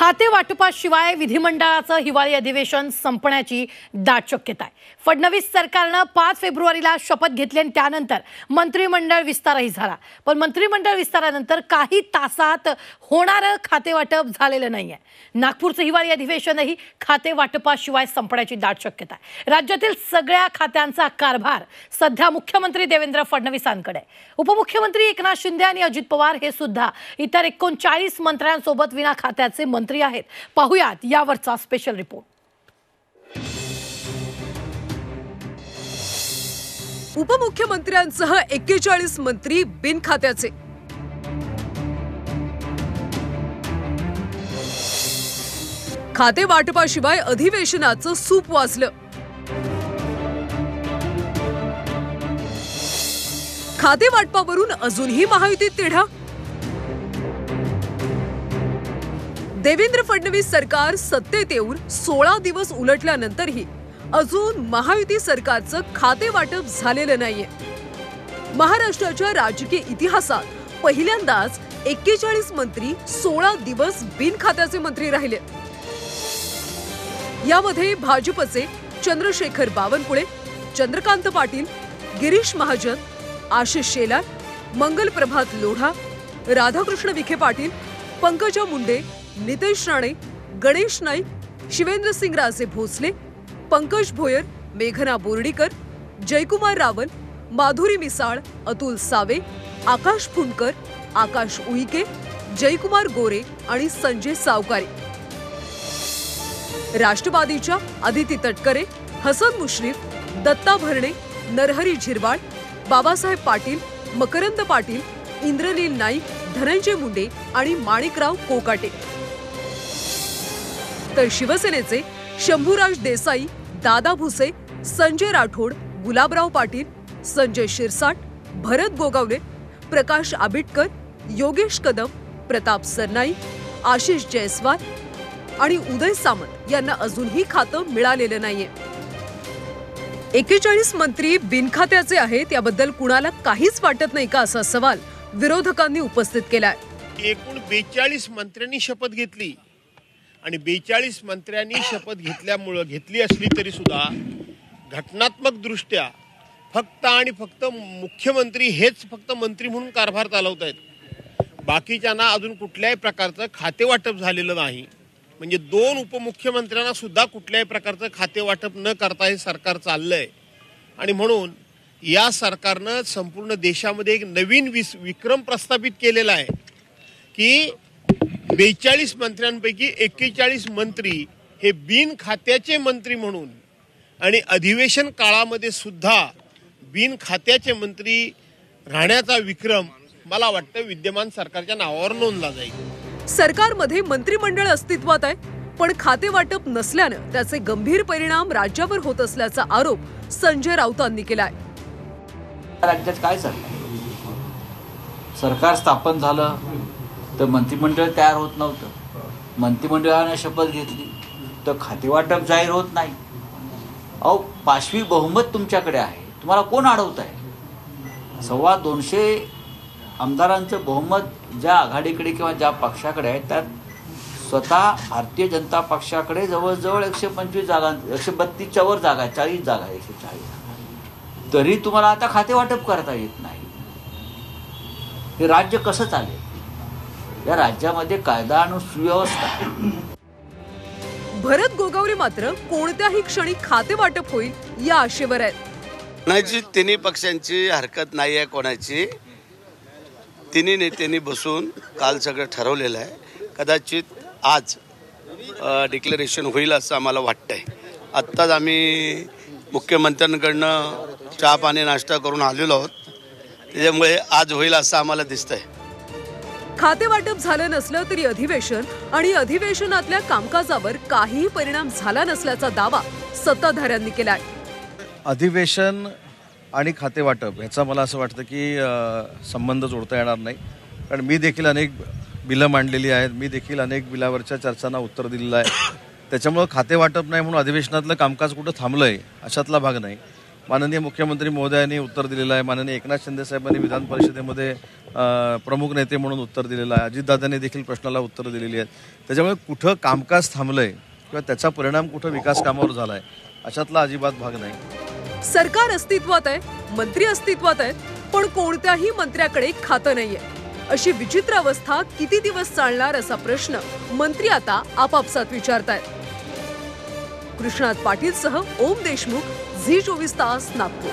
खाते वाटपाशिवाय विधिमंडळाचं हिवाळी अधिवेशन संपण्याची दाट शक्यता आहे। फडणवीस सरकारने 5 फेब्रुवारीला शपथ घेतली आणि त्यानंतर मंत्रिमंडळ विस्तारही झाला। पण मंत्रिमंडळ विस्तारानंतर काही तासात होणारं खाते वाटप झालेलं नाहीये। नागपूरचं हिवाळी अधिवेशनही खाते वाटपाशिवाय संपण्याची दाट शक्यता आहे। राज्यातील सगळ्या खात्यांचा कारभार सध्या मुख्यमंत्री देवेंद्र फडणवीसांकडे आहे। उपमुख्यमंत्री एकनाथ शिंदे आणि अजित पवार हे सुद्धा इतर 39 मंत्र्यांसोबत विना खात्याचे मंत्री आहेत। पाहुयात यावरचा स्पेशल रिपोर्ट। उपमुख्यमंत्र्यांसह 41 मंत्री बिनखात्याचे। खाते वाटपाशिवाय अधिवेशनाचं सूप वाजलं। खाते वाटपावरून अजूनही महायुतीत तिढा। देवेंद्र फडणवीस सरकार सत्तेत येऊन 16 दिवस उलटल्यानंतरही अजून महायुती सरकारचं खाते वाटप झालेलं नाहीये। महाराष्ट्राच्या राजकीय इतिहासात पहिल्यांदाच 41 मंत्री 16 दिवस बिनखात्याचे मंत्री राहिले। यामध्ये भाजपचे चंद्रशेखर बावनकुळे, चंद्रकांत पाटील, गिरीश महाजन, आशिष शेलार, मंगल प्रभात लोढा, राधाकृष्ण विखे पाटील, पंकजा मुंडे, नितेश राणे, गणेश नाईक, शिवेंद्रसिंग राजे भोसले, पंकज भोयर, मेघना बोर्डीकर, जयकुमार रावल, माधुरी मिसाळ, अतुल सावे, आकाश फुंडकर, आकाश उईके, जयकुमार गोरे आणि संजय सावकारे। राष्ट्रवादीच्या आदिती तटकरे, हसन मुश्रीफ, दत्ता भरणे, नरहरी झिरवाळ, बाबासाहेब पाटील, मकरंद पाटील, इंद्रनील नाईक, धनंजय मुंडे आणि माणिकराव कोकाटे। तर शिवसेनेचे शंभूराज देसाई, दादा भुसे, संजय राठोड, गुलाबराव पाटील, संजय शिरसाट, भरत गोगावले, प्रकाश आबिटकर, योगेश कदम, प्रताप सरनाई, आशिष जयस्वाल आणि उदय सामंत यांना अजूनही खातं मिळालेलं नाहीये। 41 मंत्री बिनखात्याचे आहेत, याबद्दल कुणाला काहीच वाटत नाही का असा सवाल विरोधकांनी उपस्थित केलाय। एकूण 42 मंत्र्यांनी शपथ घेतली आणि 42 मंत्र्यांनी शपथ घेतली असली तरी सुद्धा घटनात्मक दृष्ट्या फक्त आणि फक्त मुख्यमंत्री हेच फक्त मंत्री म्हणून कारभार चालवत आहेत। बाकीच्यांना अजून कुठल्याही प्रकारचं खाते वाटप झालेलं नाही। म्हणजे 2 उपमुख्यमंत्र्यांना सुद्धा कुठल्याही प्रकारचं खाते वाटप न करता हे सरकार चाललंय आणि म्हणून या सरकारनं संपूर्ण देशामध्ये एक नवीन विक्रम प्रस्थापित केलेला आहे की 42 मंत्र्यांपैकी 41 मंत्री हे बिन खात्याचे मंत्री म्हणून आणि अधिवेशन काळामध्ये सुद्धा बिन खात्याचे मंत्री राहण्याचा विक्रम मला वाटतं विद्यमान सरकारच्या नावावर नोंदला जाईल। सरकारमध्ये मंत्रिमंडळ अस्तित्वात आहे, पण खाते वाटप नसल्यानं त्याचे गंभीर परिणाम राज्यावर होत असल्याचा आरोप संजय राऊतांनी केलाय। राज्यात काय चाललंय? सरकार स्थापन झालं तर मंत्रिमंडळ तयार होत नव्हतं। मंत्रिमंडळाने शपथ घेतली तर खाते वाटप जाहीर होत नाही। अहो, 5वी बहुमत तुमच्याकडे आहे, तुम्हाला कोण अडवत आहे? 225 आमदारांचं बहुमत ज्या आघाडीकडे किंवा ज्या पक्षाकडे आहे त्यात स्वतः भारतीय जनता पक्षाकडे जवळजवळ 125 जागा, 132च्या वर जागा, 40 जागा, 140, तरी तुम्हाला आता खाते वाटप करता येत नाही। हे राज्य कसं चालेल? या राज्यामध्ये कायदा आणि सुव्यवस्था। भरत गोगावले मात्र कोणत्याही क्षणी खाते वाटप होईल या आशेवर आहेत। कोणाची तिन्ही पक्षांची हरकत नाही आहे कोणाची। तिन्ही नेत्यांनी बसून काल सगळं ठरवलेलं आहे। कदाचित आज डिक्लेरेशन होईल असं आम्हाला वाटतंय। आत्ताच आम्ही मुख्यमंत्र्यांकडनं चहा पाणी नाश्ता करून आलेलो आहोत, त्याच्यामुळे आज होईल असं आम्हाला दिसतंय। खाते वाटप झालं नसलं तरी अधिवेशन आणि अधिवेशनातल्या कामकाजावर काहीही परिणाम झाला नसल्याचा दावा सत्ताधाऱ्यांनी केलाय। अधिवेशन आणि खाते वाटप याचा मला असं वाटतं की संबंध जोडता येणार नाही, कारण मी देखील अनेक बिलं मांडलेली आहेत, मी देखील अनेक बिलावरच्या चर्चांना उत्तर दिलेलं आहे। त्याच्यामुळे खाते वाटप नाही म्हणून अधिवेशनातलं कामकाज कुठं थांबलंय अशातला भाग नाही। माननीय मुख्यमंत्री महोदयांनी उत्तर दिलेलं आहे, माननीय एकनाथ शिंदे साहेबांनी विधान परिषदेमध्ये प्रमुख नेते म्हणून उत्तर दिलेलं आहे. अजितदादांनी देखील प्रश्नाला उत्तरं दिलेली आहेत. त्याच्यामुळे कुठं कामकाज थांबलंय किंवा त्याचा परिणाम कुठं विकास कामावर झालाय अशातला अजिबात भाग नाही. सरकार अस्तित्वात आहे, मंत्री अस्तित्वात आहेत, पण कोणत्याही मंत्र्याकडे खातं नाहीये. अशी विचित्र अवस्था किती दिवस चालणार असा प्रश्न मंत्री आता आपापसात विचारतायत. कृष्णात पाटील सह ओम देशमुख, झी 24 तास, नागपूर.